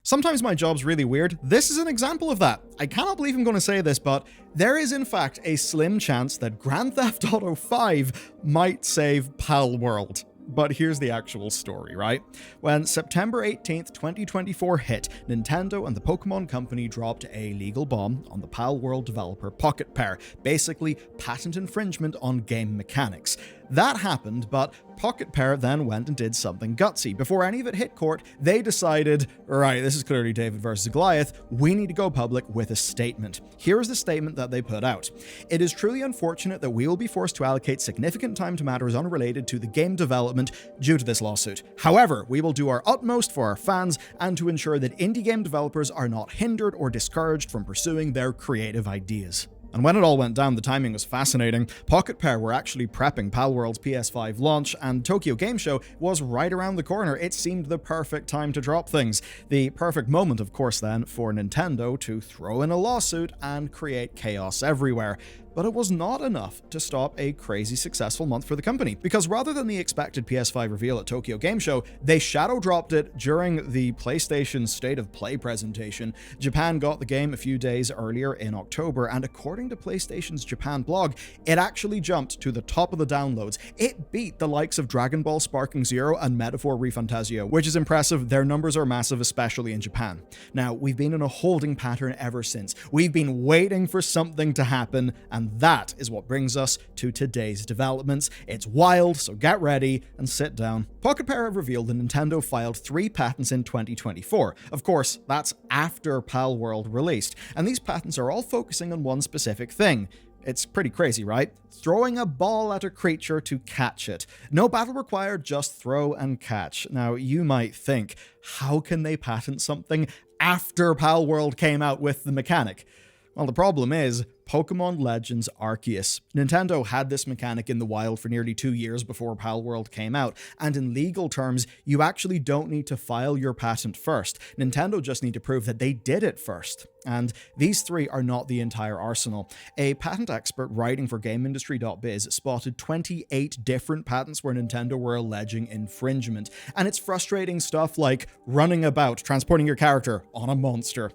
Sometimes my job's really weird. This is an example of that. I cannot believe I'm going to say this, but there is in fact a slim chance that Grand Theft Auto 5 might save Palworld. But here's the actual story, right? When September 18th, 2024 hit, Nintendo and the Pokemon Company dropped a legal bomb on the Palworld developer Pocketpair, basically patent infringement on game mechanics. That happened, but Pocketpair then went and did something gutsy. Before any of it hit court, they decided, right, this is clearly David versus Goliath, we need to go public with a statement. Here is the statement that they put out. It is truly unfortunate that we will be forced to allocate significant time to matters unrelated to the game development due to this lawsuit. However, we will do our utmost for our fans and to ensure that indie game developers are not hindered or discouraged from pursuing their creative ideas. And when it all went down, the timing was fascinating. Pocketpair were actually prepping Palworld's PS5 launch, and Tokyo Game Show was right around the corner. It seemed the perfect time to drop things. The perfect moment, of course, then, for Nintendo to throw in a lawsuit and create chaos everywhere. But it was not enough to stop a crazy successful month for the company, because rather than the expected PS5 reveal at Tokyo Game Show, they shadow dropped it during the PlayStation State of Play presentation. Japan got the game a few days earlier in October, and according to PlayStation's Japan blog, it actually jumped to the top of the downloads. It beat the likes of Dragon Ball Sparking Zero and Metaphor ReFantazio, which is impressive. Their numbers are massive, especially in Japan. Now, we've been in a holding pattern ever since. We've been waiting for something to happen, and that is what brings us to today's developments. It's wild, so get ready and sit down. Pocketpair have revealed that Nintendo filed 3 patents in 2024. Of course, that's after Palworld released, and these patents are all focusing on one specific thing. It's pretty crazy, right? Throwing a ball at a creature to catch it. No battle required, just throw and catch. Now, you might think, how can they patent something after Palworld came out with the mechanic? Well, the problem is, Pokemon Legends Arceus. Nintendo had this mechanic in the wild for nearly 2 years before Palworld came out, and in legal terms, you actually don't need to file your patent first. Nintendo just need to prove that they did it first. And these 3 are not the entire arsenal. A patent expert writing for GameIndustry.biz spotted 28 different patents where Nintendo were alleging infringement. And it's frustrating stuff like running about, transporting your character on a monster.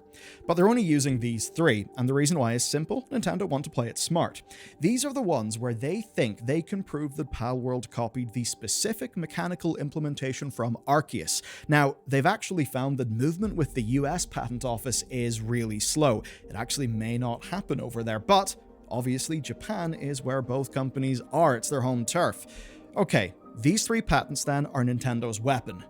But they're only using these 3, and the reason why is simple. Nintendo want to play it smart. These are the ones where they think they can prove that Palworld copied the specific mechanical implementation from Arceus. Now, they've actually found that movement with the US Patent Office is really slow. It actually may not happen over there, but obviously Japan is where both companies are. It's their home turf. Okay, these 3 patents then are Nintendo's weapon.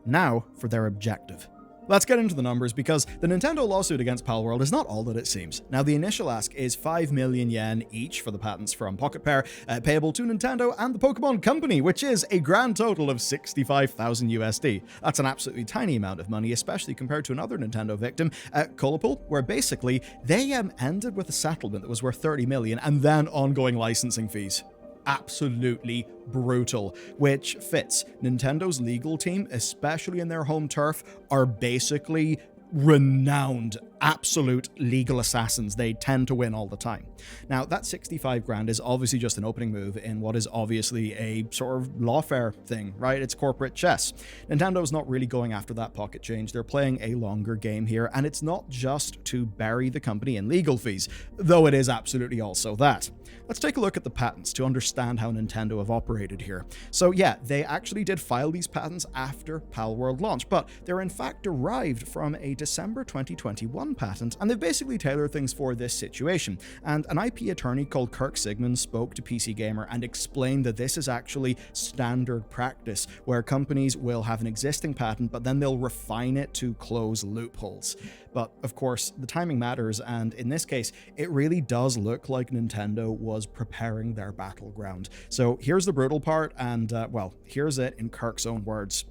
Now for their objective. Let's get into the numbers, because the Nintendo lawsuit against Palworld is not all that it seems. Now, the initial ask is 5 million yen each for the patents from Pocketpair, payable to Nintendo and the Pokemon Company, which is a grand total of 65,000 USD. That's an absolutely tiny amount of money, especially compared to another Nintendo victim, Colipol, where basically they ended with a settlement that was worth 30 million and then ongoing licensing fees. Absolutely brutal, which fits. Nintendo's legal team, especially in their home turf, are basically renowned absolute legal assassins. They tend to win all the time. Now, that 65 grand is obviously just an opening move in what is obviously a sort of lawfare thing, right? It's corporate chess. Nintendo's not really going after that pocket change. They're playing a longer game here, and it's not just to bury the company in legal fees, though it is absolutely also that. Let's take a look at the patents to understand how Nintendo have operated here. So yeah, they actually did file these patents after Palworld launch, but they're in fact derived from a December 2021 patent, and they've basically tailored things for this situation. And an IP attorney called Kirk Sigmund spoke to PC Gamer and explained that this is actually standard practice, where companies will have an existing patent, but then they'll refine it to close loopholes. But of course, the timing matters, and in this case, it really does look like Nintendo was preparing their battleground. So here's the brutal part, and well, here's it in Kirk's own words.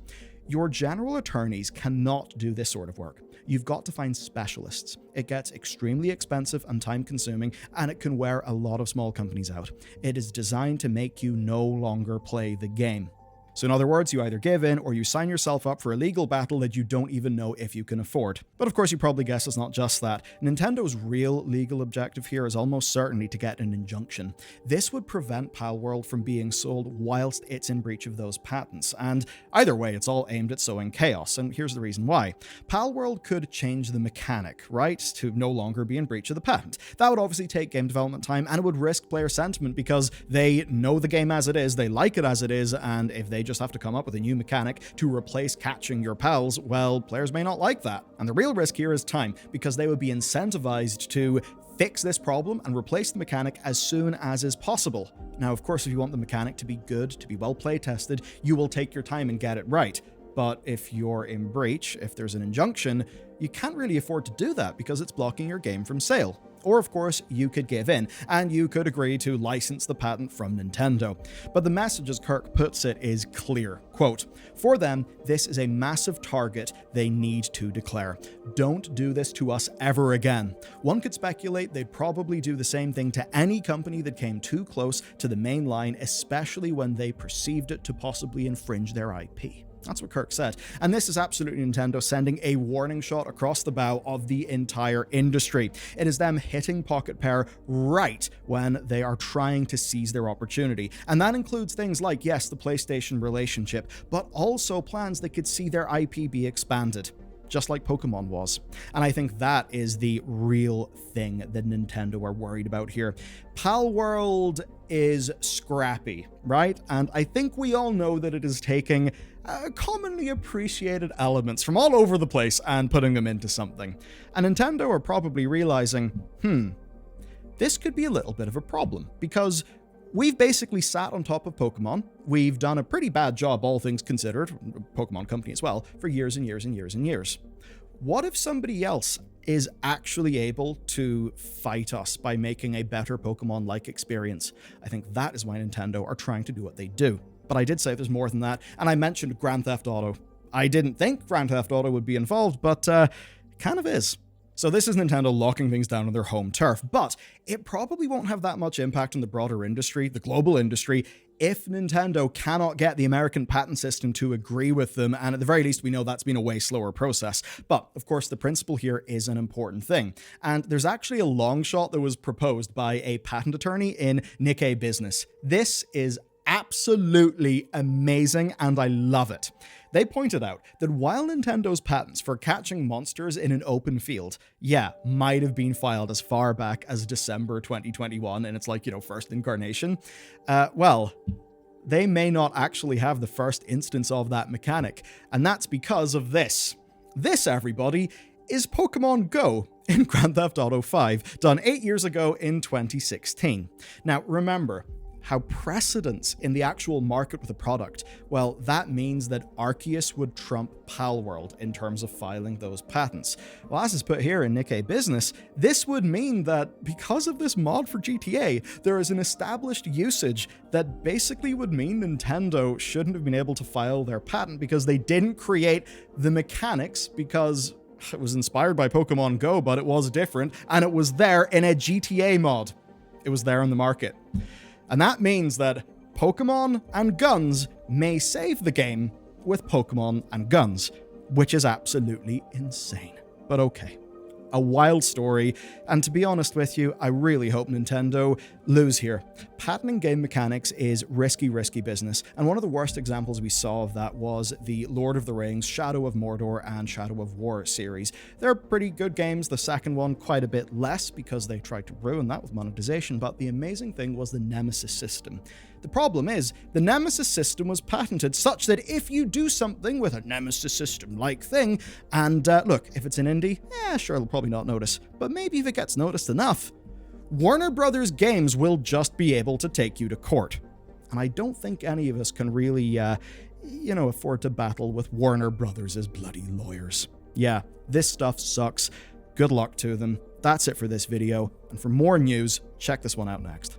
Your general attorneys cannot do this sort of work. You've got to find specialists. It gets extremely expensive and time-consuming, and it can wear a lot of small companies out. It is designed to make you no longer play the game. So in other words, you either give in or you sign yourself up for a legal battle that you don't even know if you can afford. But of course, you probably guess it's not just that. Nintendo's real legal objective here is almost certainly to get an injunction. This would prevent Palworld from being sold whilst it's in breach of those patents. And either way, it's all aimed at sowing chaos. And here's the reason why. Palworld could change the mechanic, right, to no longer be in breach of the patent. That would obviously take game development time, and it would risk player sentiment because they know the game as it is, they like it as it is, and if they just have to come up with a new mechanic to replace catching your pals, well, players may not like that. And the real risk here is time, because they would be incentivized to fix this problem and replace the mechanic as soon as is possible. Now, of course, if you want the mechanic to be good, to be well play tested, you will take your time and get it right. But if you're in breach, if there's an injunction, you can't really afford to do that because it's blocking your game from sale. Or of course, you could give in, and you could agree to license the patent from Nintendo. But the message, as Kirk puts it, is clear. Quote, "For them, this is a massive target they need to declare. Don't do this to us ever again." One could speculate they'd probably do the same thing to any company that came too close to the main line, especially when they perceived it to possibly infringe their IP. That's what Kirk said. And this is absolutely Nintendo sending a warning shot across the bow of the entire industry. It is them hitting Pocketpair right when they are trying to seize their opportunity. And that includes things like, yes, the PlayStation relationship, but also plans that could see their IP be expanded, just like Pokemon was. And I think that is the real thing that Nintendo are worried about here. Palworld is scrappy, right? And I think we all know that it is taking commonly appreciated elements from all over the place and putting them into something. And Nintendo are probably realizing, this could be a little bit of a problem, because we've basically sat on top of Pokemon. We've done a pretty bad job, all things considered, Pokemon Company as well, for years and years and years and years. What if somebody else is actually able to fight us by making a better Pokemon-like experience? I think that is why Nintendo are trying to do what they do. But I did say there's more than that, and I mentioned Grand Theft Auto. I didn't think Grand Theft Auto would be involved, but kind of is. So this is Nintendo locking things down on their home turf, but it probably won't have that much impact on the broader industry, the global industry, if Nintendo cannot get the American patent system to agree with them, and at the very least we know that's been a way slower process. But, of course, the principle here is an important thing, and there's actually a long shot that was proposed by a patent attorney in Nikkei Business. This is absolutely amazing, and I love it. They pointed out that while Nintendo's patents for catching monsters in an open field, might have been filed as far back as December 2021, and it's like, first incarnation, they may not actually have the first instance of that mechanic, and that's because of this. This, everybody, is Pokemon Go in Grand Theft Auto 5, done 8 years ago in 2016. Now, remember, how precedence in the actual market with the product, well, that means that Arceus would trump Palworld in terms of filing those patents. Well, as is put here in Nikkei Business, this would mean that because of this mod for GTA, there is an established usage that basically would mean Nintendo shouldn't have been able to file their patent because they didn't create the mechanics, because it was inspired by Pokemon Go, but it was different, and it was there in a GTA mod. It was there in the market. And that means that Pokemon and guns may save the game with Pokemon and guns, which is absolutely insane. But okay. A wild story, and to be honest with you, I really hope Nintendo lose here. Patenting game mechanics is risky business, and one of the worst examples we saw of that was the Lord of the Rings, Shadow of Mordor, and Shadow of War series. They're pretty good games, the second one quite a bit less because they tried to ruin that with monetization, but the amazing thing was the Nemesis system. The problem is, the Nemesis system was patented such that if you do something with a Nemesis system-like thing, and look, if it's an indie, sure, they'll probably not notice, but maybe if it gets noticed enough, Warner Brothers games will just be able to take you to court. And I don't think any of us can really, afford to battle with Warner Brothers as bloody lawyers. Yeah, this stuff sucks. Good luck to them. That's it for this video, and for more news, check this one out next.